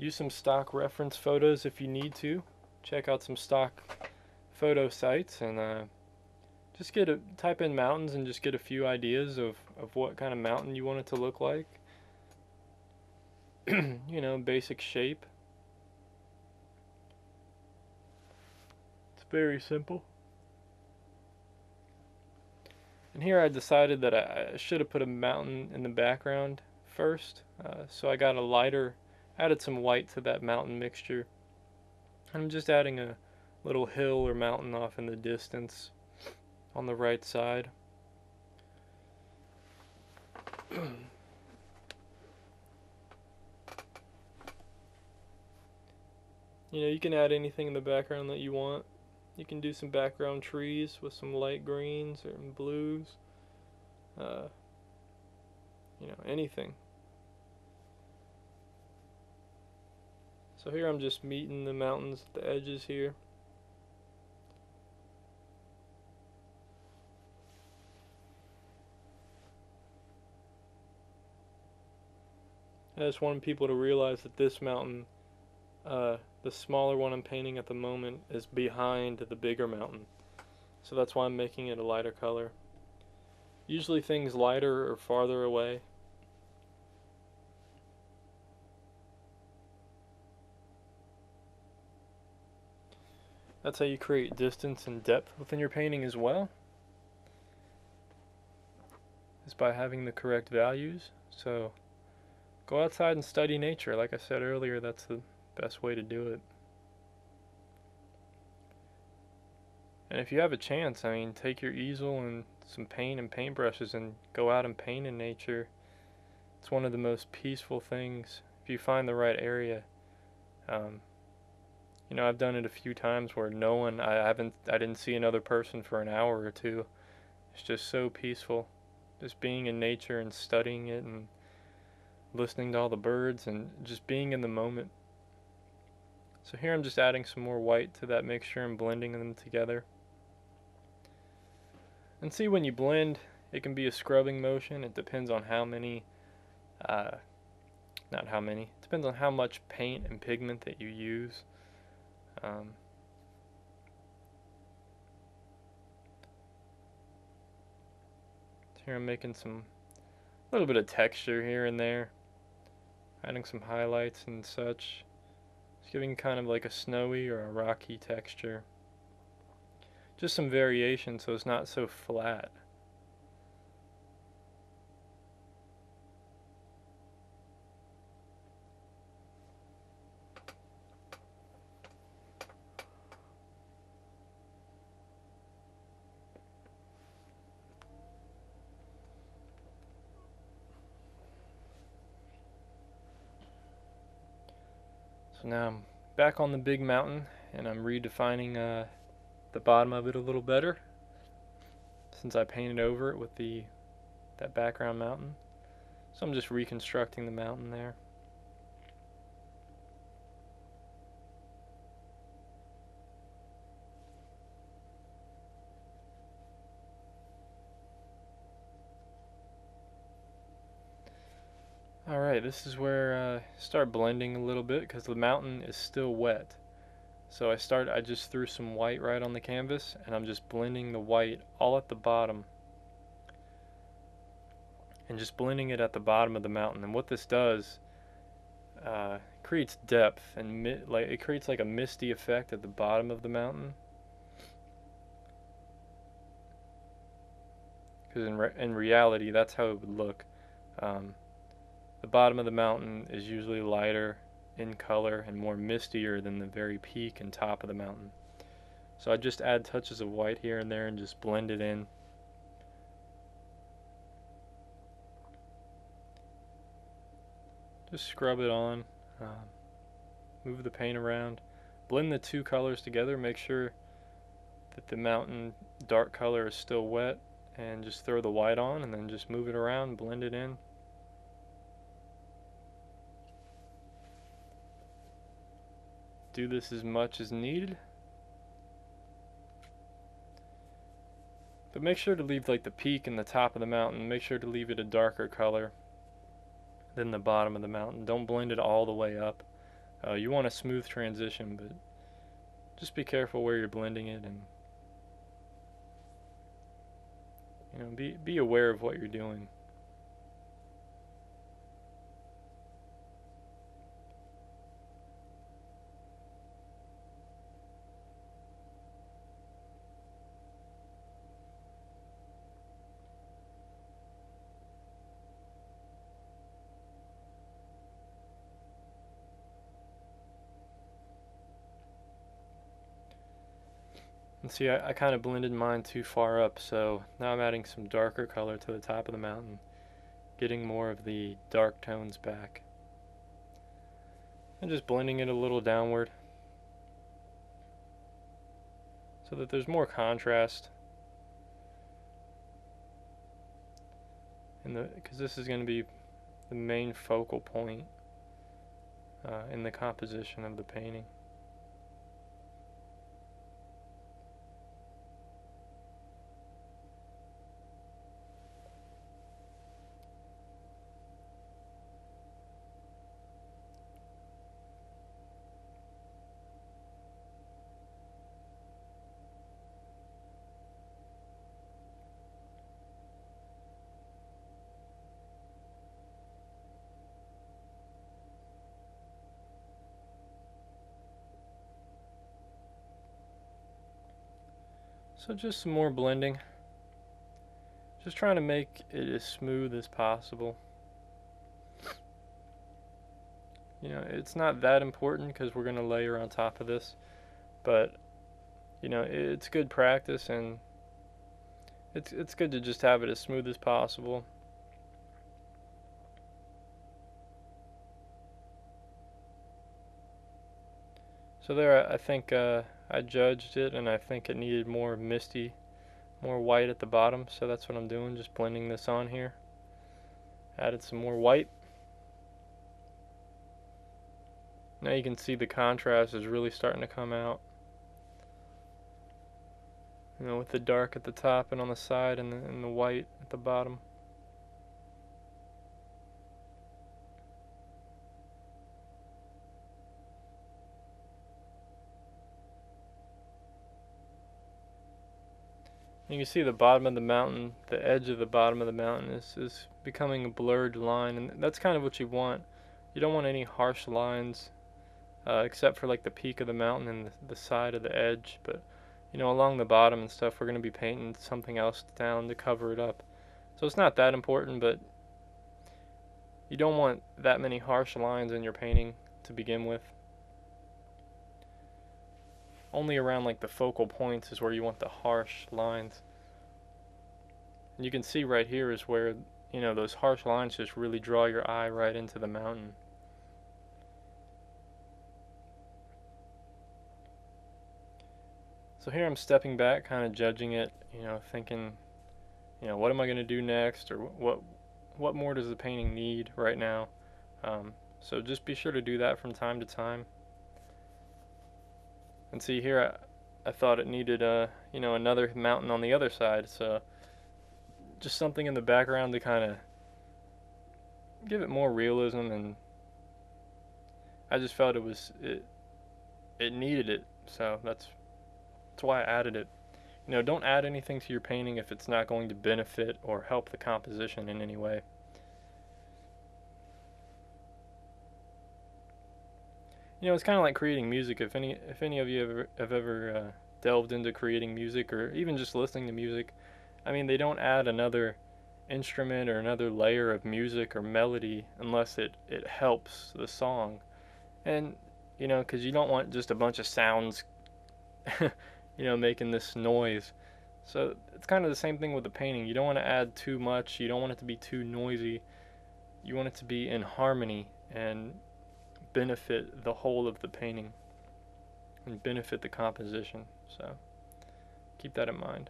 use some stock reference photos if you need to. Check out some stock photo sites and just type in mountains and just get a few ideas of what kind of mountain you want it to look like. You know, basic shape. It's very simple. And here I decided that I should have put a mountain in the background first. So I got a lighter, added some white to that mountain mixture. I'm just adding a little hill or mountain off in the distance on the right side. You know, you can add anything in the background that you want. You can do some background trees with some light greens or blues. Uh, you know, anything. So here I'm just meeting the mountains at the edges here. I just wanted people to realize that this mountain, the smaller one I'm painting at the moment, is behind the bigger mountain. So that's why I'm making it a lighter color. Usually things lighter or farther away. That's how you create distance and depth within your painting as well, is by having the correct values. So go outside and study nature. Like I said earlier, that's the best way to do it. And if you have a chance, I mean, take your easel and some paint and paintbrushes and go out and paint in nature. It's one of the most peaceful things if you find the right area. You know, I've done it a few times where I didn't see another person for an hour or two. It's just so peaceful, just being in nature and studying it and listening to all the birds and just being in the moment. So here I'm just adding some more white to that mixture and blending them together. And see, when you blend, it can be a scrubbing motion. It depends on how many, not how many, it depends on how much paint and pigment that you use. Here I'm making some little bit of texture here and there, adding some highlights and such. Just giving kind of like a snowy or a rocky texture. Just some variation so it's not so flat. So now I'm back on the big mountain and I'm redefining the bottom of it a little better since I painted over it with that background mountain. So I'm just reconstructing the mountain there. Alright, this is where I start blending a little bit because the mountain is still wet. So I just threw some white right on the canvas and I'm just blending the white all at the bottom. And just blending it at the bottom of the mountain. And what this does, creates depth and it creates like a misty effect at the bottom of the mountain. Because in reality, that's how it would look. The bottom of the mountain is usually lighter in color and more mistier than the very peak and top of the mountain. So I just add touches of white here and there and just blend it in. Just scrub it on, move the paint around, blend the two colors together, make sure that the mountain dark color is still wet, and just throw the white on and then just move it around, blend it in. Do this as much as needed. But make sure to leave like the peak and the top of the mountain, make sure to leave it a darker color than the bottom of the mountain. Don't blend it all the way up. You want a smooth transition, but just be careful where you're blending it, and be aware of what you're doing. And see, I kind of blended mine too far up, so now I'm adding some darker color to the top of the mountain, getting more of the dark tones back. And just blending it a little downward so that there's more contrast. Because this is going to be the main focal point in the composition of the painting. So just some more blending. Just trying to make it as smooth as possible. It's not that important because we're going to layer on top of this, but it's good practice, and it's good to just have it as smooth as possible. So there, I think I judged it, and I think it needed more misty, more white at the bottom, so that's what I'm doing, just blending this on here. Added some more white. Now you can see the contrast is really starting to come out. With the dark at the top and on the side, and the white at the bottom. You can see the bottom of the mountain, the edge of the bottom of the mountain is becoming a blurred line, and that's kind of what you want. You don't want any harsh lines, except for like the peak of the mountain and the side of the edge, but along the bottom and stuff, we're going to be painting something else down to cover it up. So it's not that important, but you don't want that many harsh lines in your painting to begin with. Only around like the focal points is where you want the harsh lines. And you can see right here is where, those harsh lines just really draw your eye right into the mountain. So here I'm stepping back, kind of judging it, thinking, what am I going to do next, or what more does the painting need right now? So just be sure to do that from time to time. And see here, I thought it needed another mountain on the other side, so just something in the background to kind of give it more realism, and I just felt it needed it, so that's why I added it. Don't add anything to your painting if it's not going to benefit or help the composition in any way. It's kind of like creating music. If any of you have ever delved into creating music, or even just listening to music, I mean, they don't add another instrument or another layer of music or melody unless it helps the song. And because you don't want just a bunch of sounds making this noise. So it's kind of the same thing with the painting. You don't want to add too much. You don't want it to be too noisy. You want it to be in harmony and benefit the whole of the painting and benefit the composition. So keep that in mind.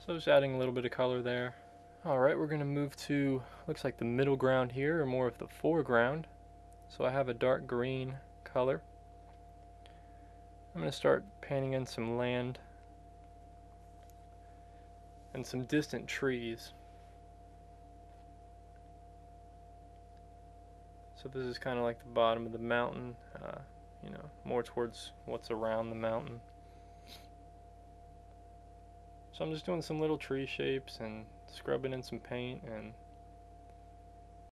So just adding a little bit of color there. Alright, we're going to move to, looks like the middle ground here, or more of the foreground. So I have a dark green color. I'm going to start painting in some land. and some distant trees. So this is kind of like the bottom of the mountain, you know, more towards what's around the mountain. So I'm just doing some little tree shapes and scrubbing in some paint and